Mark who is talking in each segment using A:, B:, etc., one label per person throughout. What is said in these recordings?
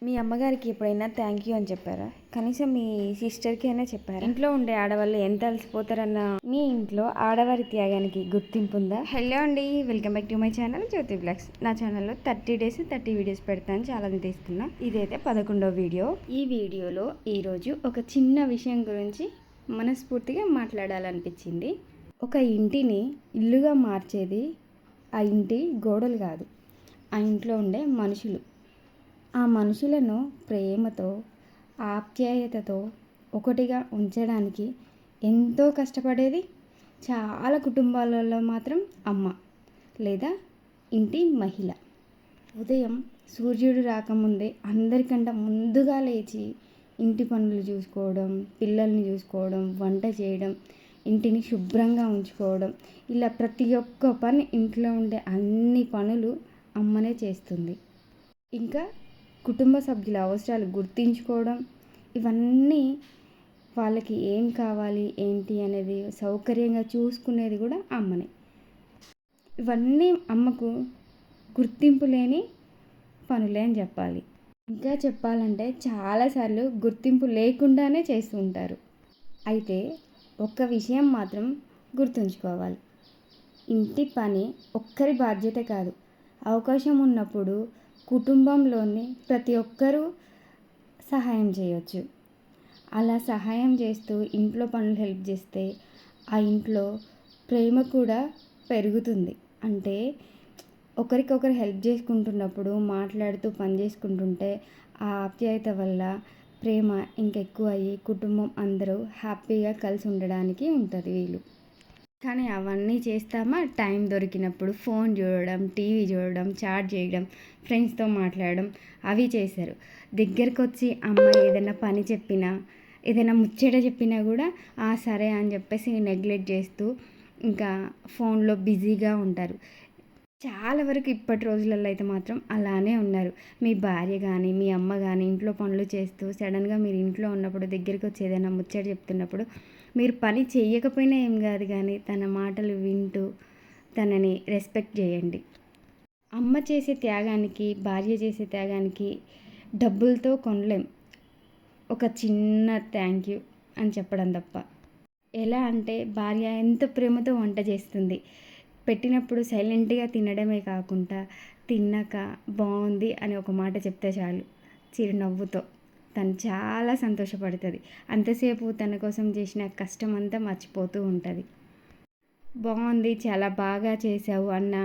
A: మీ అమ్మగారికి ఎప్పుడైనా thank you అని చెప్పారా? కనీసం మీ సిస్టర్కి అయినా చెప్పారా? ఇంట్లో ఉండే ఆడవాళ్ళు ఎంత అలసిపోతారన్న మీ ఇంట్లో ఆడవారి త్యాగానికి గుర్తింపు ఉందా? హలో అండి, welcome back to my channel Jyothi blogs. నా ఛానల్లో 30 days 30 వీడియోస్ పెడతాను, చాలా తీసుకున్నా. ఇదైతే 11వ వీడియో. ఈ వీడియోలో ఈరోజు ఒక చిన్న విషయం గురించి మనస్ఫూర్తిగా మాట్లాడాలనిపించింది. ఒక ఇంటిని ఇల్లుగా మార్చేది ఆ ఇంటి గోడలు కాదు, ఆ ఇంట్లో ఉండే మనుషులు. ఆ మనుషులను ప్రేమతో ఆప్యాయతతో ఒకటిగా ఉంచడానికి ఎంతో కష్టపడేది చాలా కుటుంబాలలో మాత్రం అమ్మ లేదా ఇంటి మహిళ. ఉదయం సూర్యుడు రాకముందే అందరికంటే ముందుగా లేచి ఇంటి పనులు చూసుకోవడం, పిల్లల్ని చూసుకోవడం, వంట చేయడం, ఇంటిని శుభ్రంగా ఉంచుకోవడం, ఇలా ప్రతి ఒక్క పని ఇంట్లో ఉండే అన్ని పనులు అమ్మనే చేస్తుంది. ఇంకా కుటుంబ సభ్యుల అవసరాలు గుర్తించుకోవడం, ఇవన్నీ వాళ్ళకి ఏం కావాలి ఏంటి అనేది సౌకర్యంగా చూసుకునేది కూడా అమ్మనే. ఇవన్నీ అమ్మకు గుర్తింపు లేని పనులే అని చెప్పాలి. ఇంకా చెప్పాలంటే చాలాసార్లు గుర్తింపు లేకుండానే చేస్తూ ఉంటారు. అయితే ఒక్క విషయం మాత్రం గుర్తుంచుకోవాలి, ఇంటి పని ఒక్కరి బాధ్యత కాదు. అవకాశం ఉన్నప్పుడు కుటుంబంలోని ప్రతి ఒక్కరూ సహాయం చేయొచ్చు. అలా సహాయం చేస్తూ ఇంట్లో పనులు హెల్ప్ చేస్తే ఆ ఇంట్లో ప్రేమ కూడా పెరుగుతుంది. అంటే ఒకరికొకరు హెల్ప్ చేసుకుంటున్నప్పుడు, మాట్లాడుతూ పని చేసుకుంటుంటే ఆ ఆప్యాయత వల్ల ప్రేమ ఇంకెక్కువ అయ్యి కుటుంబం అందరూ హ్యాపీగా కలిసి ఉండడానికి ఉంటుంది వీలు. కానీ అవన్నీ చేస్తామా? టైం దొరికినప్పుడు ఫోన్ చూడడం, టీవీ చూడడం, చాట్ చేయడం, ఫ్రెండ్స్తో మాట్లాడడం, అవి చేశారు. దగ్గరకు వచ్చి అమ్మ ఏదైనా పని చెప్పినా, ఏదైనా ముచ్చట చెప్పినా కూడా సరే అని చెప్పేసి నెగ్లెక్ట్ చేస్తూ ఇంకా ఫోన్లో బిజీగా ఉంటారు. చాలా వరకు ఇప్పటి రోజులలో అయితే మాత్రం అలానే ఉన్నారు. మీ భార్య కానీ మీ అమ్మ కానీ ఇంట్లో పనులు చేస్తూ సడన్గా మీరు ఇంట్లో ఉన్నప్పుడు దగ్గరికి వచ్చి ఏదైనా ముచ్చట చెప్తున్నప్పుడు మీరు పని చేయకపోయినా ఏం కాదు, కానీ తన మాటలు వింటూ తనని రెస్పెక్ట్ చేయండి. అమ్మ చేసే త్యాగానికి, భార్య చేసే త్యాగానికి డబ్బులతో కొనలేం ఒక చిన్న థ్యాంక్ యూ అని చెప్పడం తప్ప. ఎలా అంటే భార్య ఎంత ప్రేమతో వంట చేస్తుంది, పెట్టినప్పుడు సైలెంట్గా తినడమే కాకుండా తిన్నాక బాగుంది అని ఒక మాట చెప్తే చాలు చిరునవ్వుతో తను చాలా సంతోషపడుతుంది. అంతసేపు తన కోసం చేసిన కష్టం అంతా మర్చిపోతూ ఉంటుంది. బాగుంది, చాలా బాగా చేసావు అన్న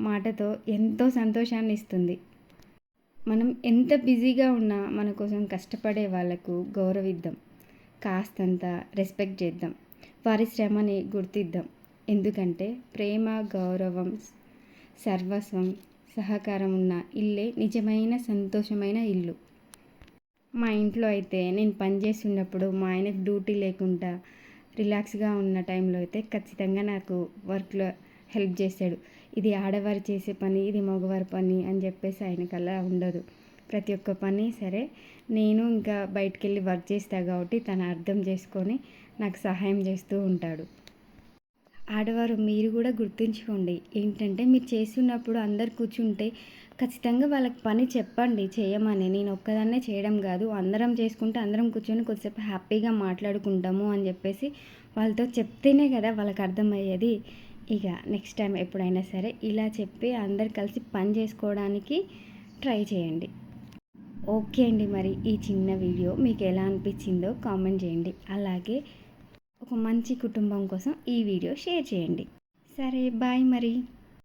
A: మాటతో ఎంతో సంతోషాన్ని ఇస్తుంది. మనం ఎంత బిజీగా ఉన్నా మన కోసం కష్టపడే వాళ్ళకు గౌరవిద్దాం, కాస్తంత రెస్పెక్ట్ చేద్దాం, వారి శ్రమని గుర్తిద్దాం. ఎందుకంటే ప్రేమ, గౌరవం, సర్వస్వం, సహకారం ఉన్న ఇల్లే నిజమైన సంతోషమైన ఇల్లు. మా ఇంట్లో అయితే నేను పని చేస్తున్నప్పుడు మా ఆయనకు డ్యూటీ లేకుండా రిలాక్స్గా ఉన్న టైంలో అయితే ఖచ్చితంగా నాకు వర్క్లో హెల్ప్ చేశాడు. ఇది ఆడవారు చేసే పని, ఇది మగవారి పని అని చెప్పేసి ఆయనకు అలా ఉండదు. ప్రతి ఒక్క పని సరే నేను ఇంకా బయటికి వెళ్ళి వర్క్ చేస్తాను కాబట్టి తను అర్థం చేసుకొని నాకు సహాయం చేస్తూ ఉంటాడు. ఆడవారు మీరు కూడా గుర్తుంచుకోండి, ఏంటంటే మీరు చేస్తున్నప్పుడు అందరు కూర్చుంటే ఖచ్చితంగా వాళ్ళకి పని చెప్పండి చేయమని. నేను ఒక్కదాన్నే చేయడం కాదు, అందరం చేసుకుంటే అందరం కూర్చొని కొద్దిసేపు హ్యాపీగా మాట్లాడుకుంటాము అని చెప్పేసి వాళ్ళతో చెప్తేనే కదా వాళ్ళకి అర్థమయ్యేది. ఇక నెక్స్ట్ టైం ఎప్పుడైనా సరే ఇలా చెప్పి అందరు కలిసి పని చేసుకోవడానికి ట్రై చేయండి. ఓకే అండి, మరి ఈ చిన్న వీడియో మీకు ఎలా అనిపించిందో కామెంట్ చేయండి. అలాగే ఒక మంచి కుటుంబం కోసం ఈ వీడియో షేర్ చేయండి. సరే బాయ్ మరి.